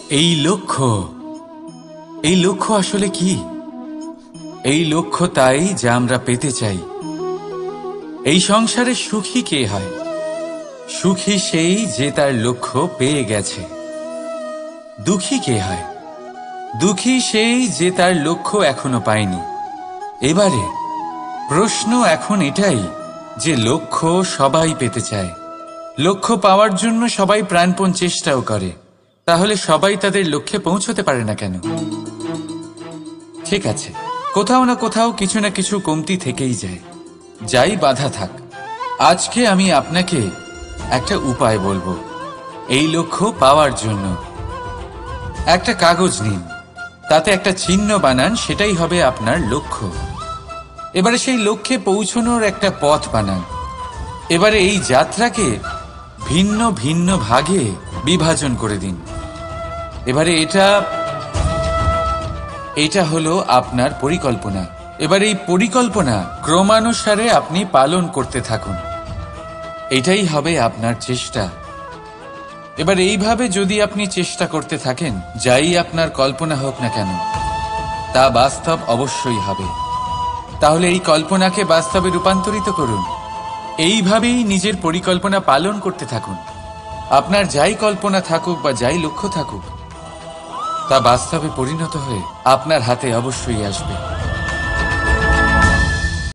এই লক্ষ্য, এই লক্ষ্য আসলে কি? এই লক্ষ্য তাই যা আমরা পেতে চাই। এই সংসারে সুখী কে হয়? সুখী সেই যে তার লক্ষ্য পেয়ে গেছে। দুঃখী কে হয়? দুঃখী সেই যে তার লক্ষ্য এখনো পায়নি। এবারে প্রশ্ন এখন এটাই যে লক্ষ্য সবাই পেতে চায়, লক্ষ্য পাওয়ার জন্য সবাই প্রাণপণ চেষ্টাও করে, তাহলে সবাই তাদের লক্ষ্যে পৌঁছতে পারে না কেন? ঠিক আছে, কোথাও না কোথাও কিছু না কিছু কমতি থেকেই যায়, যাই বাধা থাক। আজকে আমি আপনাকে একটা উপায় বলবো এই লক্ষ্য পাওয়ার জন্য। একটা কাগজ নিন, তাতে একটা চিহ্ন বানান, সেটাই হবে আপনার লক্ষ্য। এবারে সেই লক্ষ্যে পৌঁছানোর একটা পথ বানান। এবারে এই যাত্রাকে ভিন্ন ভিন্ন ভাগে বিভাজন করে দিন। এবারে এটা হলো আপনার পরিকল্পনা। এবার এই পরিকল্পনা ক্রমানুসারে আপনি পালন করতে থাকুন, এটাই হবে আপনার চেষ্টা। এবার এইভাবে যদি আপনি চেষ্টা করতে থাকেন, যাই আপনার কল্পনা হোক না কেন তা বাস্তব অবশ্যই হবে। তাহলে এই কল্পনাকে বাস্তবে রূপান্তরিত করুন। এইভাবেই নিজের পরিকল্পনা পালন করতে থাকুন। আপনার যাই কল্পনা থাকুক বা যাই লক্ষ্য থাকুক, তা বাস্তবে পরিণত হয়ে আপনার হাতে অবশ্যই আসবে।